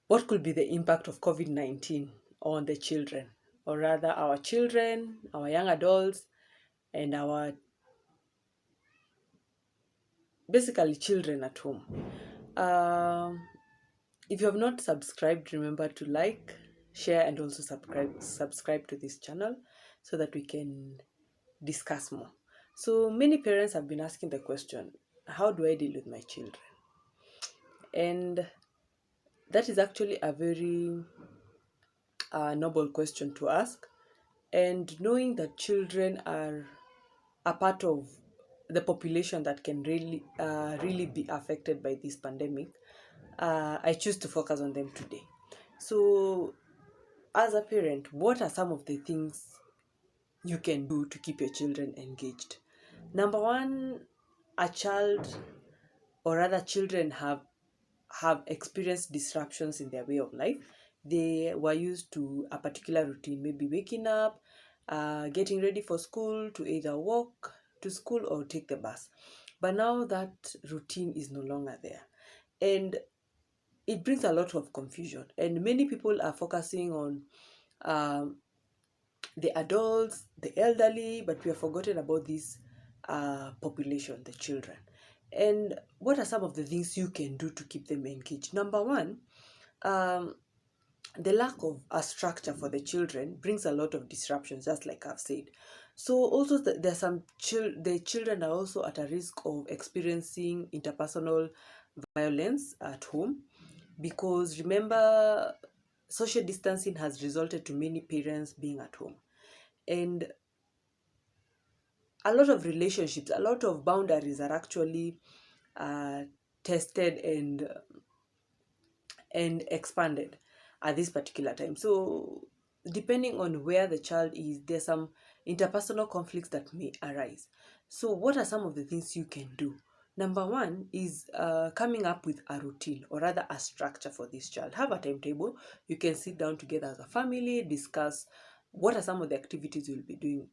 what could be the impact of COVID-19 on the children, or rather our children, our young adults, and our basically children at home. Um, if you have not subscribed, remember to like, share, and also subscribe to this channel so that we can discuss more. So many parents have been asking the question, how do I deal with my children? And that is actually a very noble question to ask. And knowing that children are a part of the population that can really be affected by this pandemic, I choose to focus on them today. So, as a parent, what are some of the things you can do to keep your children engaged? Number one, a child, or rather children, have experienced disruptions in their way of life. They were used to a particular routine, maybe waking up, getting ready for school, to either walk to school or take the bus. But now that routine is no longer there. And it brings a lot of confusion. And many people are focusing on um, the adults, the elderly, but we have forgotten about this population, the children. And what are some of the things you can do to keep them engaged? Number one, um, the lack of a structure for the children brings a lot of disruptions, just like I've said. So also there's the children are also at a risk of experiencing interpersonal violence at home, because remember, social distancing has resulted to many parents being at home, and a lot of relationships, a lot of boundaries are actually uh, tested and expanded at this particular time. So, depending on where the child is, there's some interpersonal conflicts that may arise. So, what are some of the things you can do? Number one is coming up with a routine, or rather a structure for this child. Have a timetable. You can sit down together as a family, discuss what are some of the activities you'll be doing.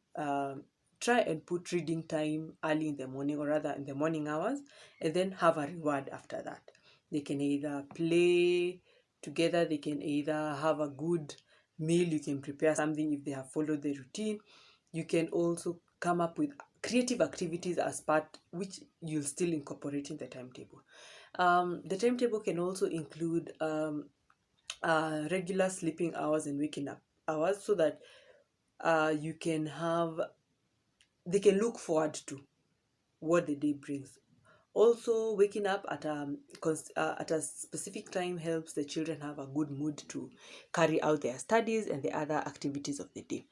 Try and put reading time early in the morning, or rather in the morning hours, and then have a reward after that. They can either play together, they can either have a good meal, you can prepare something if they have followed the routine. You can also come up with creative activities as part, which you'll still incorporate in the timetable. The timetable can also include regular sleeping hours and waking up hours, so that you can have they can look forward to what the day brings. Also, waking up at a specific time helps the children have a good mood to carry out their studies and the other activities of the day.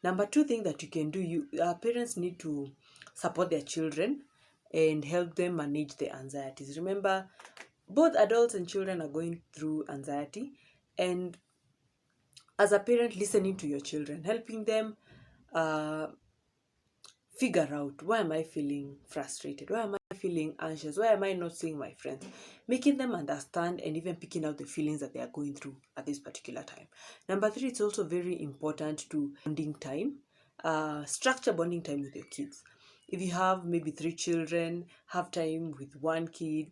Number two thing that you can do, parents need to support their children and help them manage their anxieties. Remember, both adults and children are going through anxiety, and as a parent, listening to your children, helping them uh, figure out, why am I feeling frustrated? Why am I feeling anxious? Why am I not seeing my friends? Making them understand and even picking out the feelings that they are going through at this particular time. Number three, it's also very important to bonding time. Structure bonding time with your kids. If you have maybe three children, have time with one kid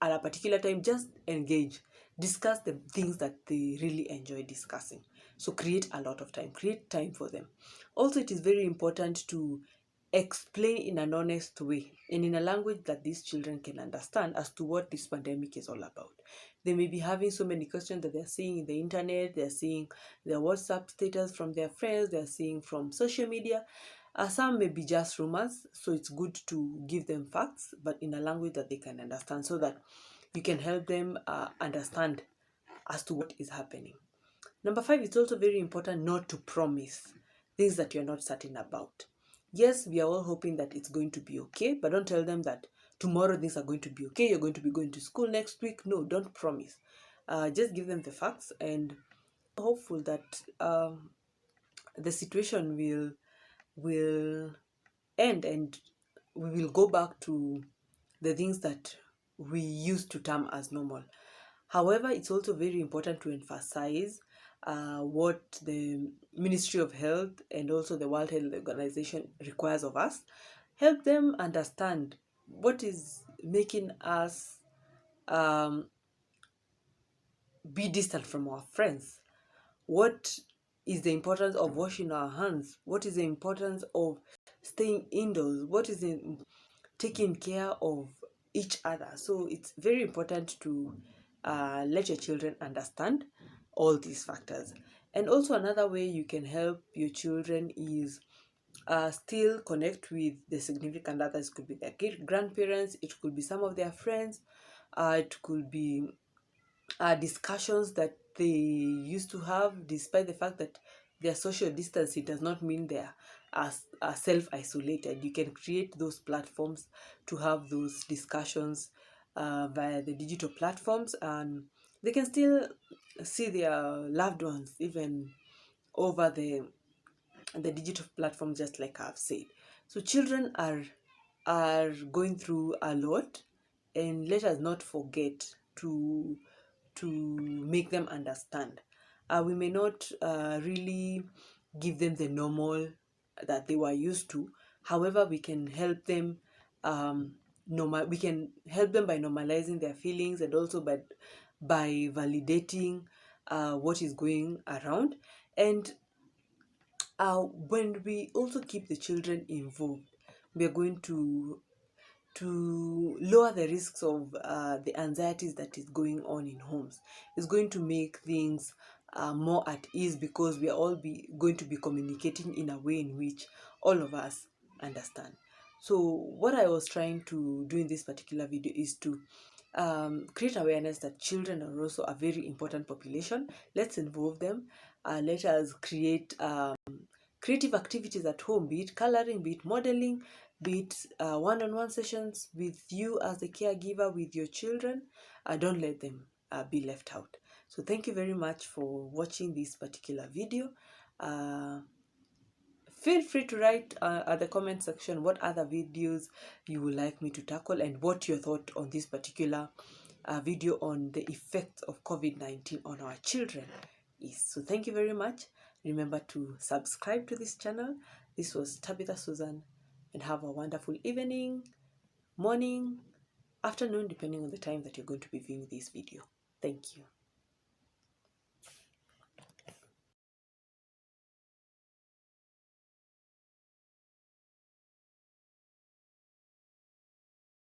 at a particular time. Just engage, discuss the things that they really enjoy discussing. So create a lot of time, create time for them. Also, it is very important to explain in an honest way and in a language that these children can understand as to what this pandemic is all about. They may be having so many questions that they're seeing in the internet, they're seeing their WhatsApp status from their friends, they're seeing from social media. Some may be just rumors, so it's good to give them facts, but in a language that they can understand, so that you can help them understand as to what is happening. Number five, it's also very important not to promise things that you're not certain about. Yes, we are all hoping that it's going to be okay, but don't tell them that tomorrow things are going to be okay, you're going to be going to school next week. No, don't promise. Just give them the facts, and hopeful that the situation will end and we will go back to the things that we used to term as normal. However, it's also very important to emphasize what the Ministry of Health and also the World Health Organization requires of us. Help them understand what is making us be distant from our friends? What is the importance of washing our hands? What is the importance of staying indoors? What is in taking care of each other? So it's very important to let your children understand all these factors. And also another way you can help your children is still connect with the significant others. It could be their grandparents, it could be some of their friends, it could be discussions that they used to have, despite the fact that they are social distance. It does not mean they are self-isolated. You can create those platforms to have those discussions via the digital platforms, and they can still see their loved ones even over the digital platform, just like I've said. So children are going through a lot, and let us not forget to make them understand. We may not really give them the normal that they were used to. However, we can help them we can help them by normalizing their feelings, and also by validating what is going around. And when we also keep the children involved, we are going to lower the risks of the anxieties that is going on in homes. It's going to make things more at ease, because we are all going to be communicating in a way in which all of us understand. So what I was trying to do in this particular video is to create awareness that children are also a very important population. Let's involve them. Let us create creative activities at home, be it coloring, be it modeling, be it one-on-one sessions with you as the caregiver with your children. Don't let them be left out. So thank you very much for watching this particular video. Feel free to write at the comment section what other videos you would like me to tackle, and what your thought on this particular video on the effects of COVID-19 on our children is. So thank you very much. Remember to subscribe to this channel. This was Tabitha Susan, and have a wonderful evening, morning, afternoon, depending on the time that you're going to be viewing this video. Thank you.